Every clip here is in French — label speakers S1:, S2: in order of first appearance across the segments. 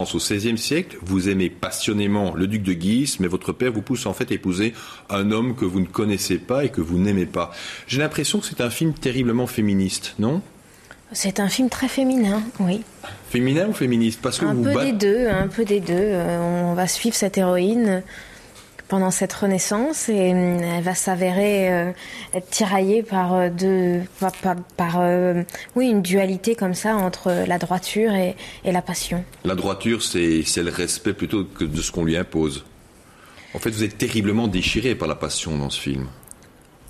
S1: Au XVIe siècle, vous aimez passionnément le duc de Guise, mais votre père vous pousse en fait à épouser un homme que vous ne connaissez pas et que vous n'aimez pas. J'ai l'impression que c'est un film terriblement féministe, non ?
S2: C'est un film très féminin, oui.
S1: Féminin ou féministe ? Parce que
S2: un peu des deux. On va suivre cette héroïne pendant cette renaissance et elle va s'avérer être tiraillée par une dualité comme ça entre la droiture et la passion.
S1: La droiture, c'est le respect plutôt que de ce qu'on lui impose. En fait, vous êtes terriblement déchiré par la passion dans ce film.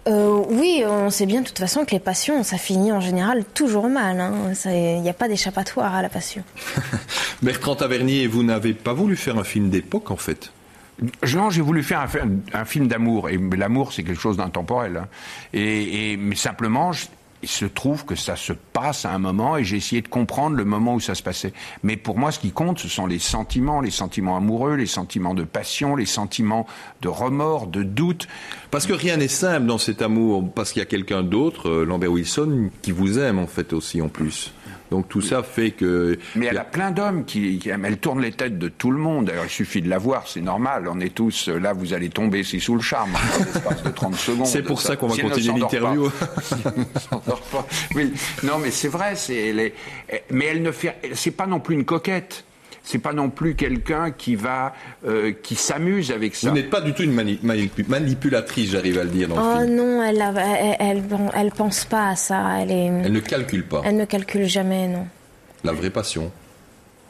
S2: Oui, on sait bien de toute façon que les passions, ça finit en général toujours mal. Il n'y a pas d'échappatoire à la passion.
S1: Bertrand Tavernier, vous n'avez pas voulu faire un film d'époque en fait ?
S3: Non, j'ai voulu faire un film d'amour, et l'amour c'est quelque chose d'intemporel. Mais simplement, il se trouve que ça se passe à un moment, et j'ai essayé de comprendre le moment où ça se passait. Mais pour moi, ce qui compte, ce sont les sentiments amoureux, les sentiments de passion, les sentiments de remords, de doute.
S1: Parce que rien n'est simple dans cet amour, parce qu'il y a quelqu'un d'autre, Lambert Wilson, qui vous aime en fait aussi en plus. Donc tout ça fait que...
S3: Mais elle a plein d'hommes qui aiment. Elle tourne les têtes de tout le monde. Alors il suffit de la voir, c'est normal. On est tous... Là, vous allez tomber sous le charme en l'espace de 30 secondes.
S1: C'est pour ça qu'on va continuer l'interview.
S3: Oui, non, mais c'est vrai. Mais elle ne fait... C'est pas non plus une coquette. C'est pas non plus quelqu'un qui s'amuse avec ça.
S1: Vous n'êtes pas du tout une manipulatrice, j'arrive à le dire dans le film.
S2: Non, elle pense pas à ça.
S1: Elle ne calcule pas.
S2: Elle ne calcule jamais, non.
S1: La vraie passion.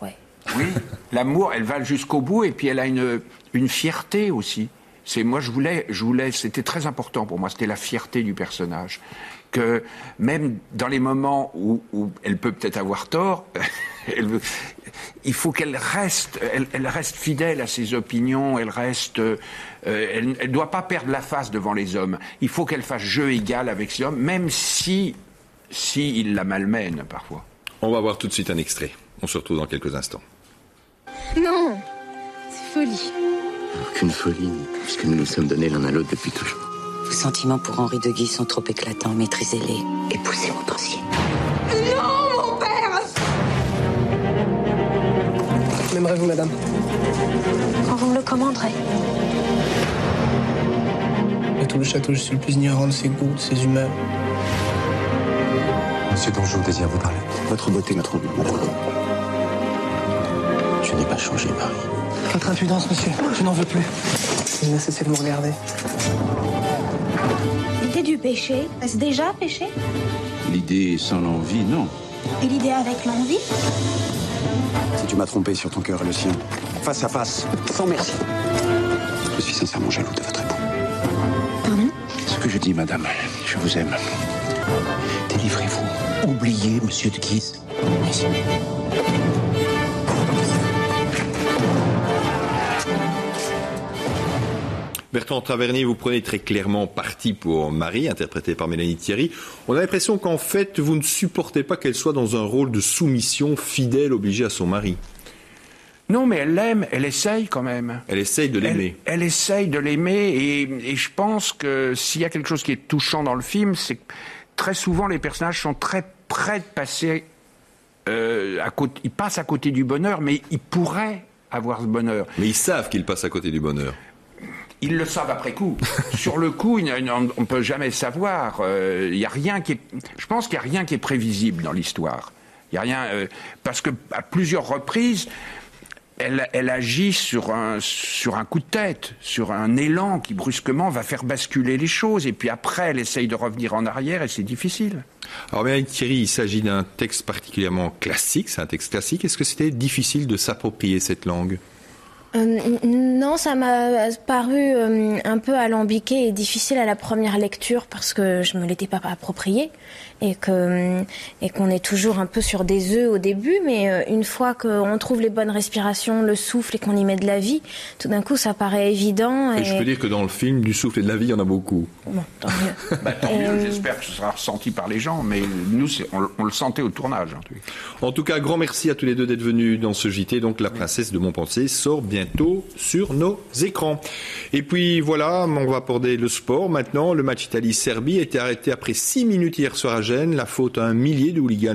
S2: Ouais.
S3: Oui, l'amour, elle va jusqu'au bout, et puis elle a une fierté aussi. Moi, je voulais, c'était très important pour moi, c'était la fierté du personnage. Que même dans les moments où elle peut peut-être avoir tort, il faut qu'elle reste, elle reste fidèle à ses opinions, elle doit pas perdre la face devant les hommes. Il faut qu'elle fasse jeu égal avec ces hommes, même si il la malmène parfois.
S1: On va voir tout de suite un extrait. On se retrouve dans quelques instants.
S4: Non, c'est folie.
S5: Aucune folie, puisque nous nous sommes donnés l'un à l'autre depuis toujours.
S6: Vos sentiments pour Henri de Guise sont trop éclatants, maîtrisez-les.
S5: Épousez mon dossier.
S4: Non, mon père!
S7: M'aimerez-vous, madame?
S6: Quand vous me le commanderez.
S7: À tout le château, je suis le plus ignorant de ses goûts, de ses humeurs.
S5: Monsieur Dangeau désire vous parler. Votre beauté m'a troublé, madame. Je n'ai pas changé, Marie.
S7: Votre impudence, monsieur, je n'en veux plus. Il n'a cessé de me regarder.
S4: L'idée du péché, est-ce déjà péché?
S5: L'idée sans l'envie, non.
S4: Et l'idée avec l'envie?
S5: Si tu m'as trompé sur ton cœur et le sien, face à face, sans merci. Je suis sincèrement jaloux de votre époux.
S4: Pardon?
S5: Ce que je dis, madame, je vous aime. Délivrez-vous. Oubliez monsieur de Guise. Merci.
S1: Bertrand Tavernier, vous prenez très clairement parti pour Marie, interprétée par Mélanie Thierry. On a l'impression qu'en fait, vous ne supportez pas qu'elle soit dans un rôle de soumission fidèle, obligée à son mari.
S3: Non, mais elle l'aime, elle essaye quand même.
S1: Elle essaye de l'aimer.
S3: Elle essaye de l'aimer, et je pense que s'il y a quelque chose qui est touchant dans le film, c'est que très souvent les personnages sont très près de passer à côté. Ils passent à côté du bonheur, mais ils pourraient avoir ce bonheur.
S1: Mais ils savent qu'ils passent à côté du bonheur.
S3: Ils le savent après coup. Sur le coup, on ne peut jamais savoir. Y a rien qui est, je pense qu'il n'y a rien qui est prévisible dans l'histoire. Il y a rien, parce que à plusieurs reprises, elle agit sur un coup de tête, sur un élan qui brusquement va faire basculer les choses. Et puis après, elle essaye de revenir en arrière et c'est difficile.
S1: Alors Mélanie Thierry, il s'agit d'un texte particulièrement classique. C'est un texte classique. Est-ce que c'était difficile de s'approprier cette langue ?
S2: Non, ça m'a paru un peu alambiqué et difficile à la première lecture parce que je me l'étais pas approprié et qu'on est toujours un peu sur des œufs au début, mais une fois qu'on trouve les bonnes respirations, le souffle et qu'on y met de la vie, tout d'un coup ça paraît évident.
S1: Et je peux dire que dans le film, du souffle et de la vie, il y en a beaucoup.
S2: Bon, tant mieux.
S3: Tant mieux, j'espère que ce sera ressenti par les gens, mais nous, on le sentait au tournage.
S1: En tout cas, grand merci à tous les deux d'être venus dans ce JT. Donc, La Princesse de Montpensier sort bientôt sur nos écrans. Et puis voilà, on va aborder le sport maintenant. Le match Italie-Serbie a été arrêté après 6 minutes hier soir à Gênes. La faute à un millier de hooligans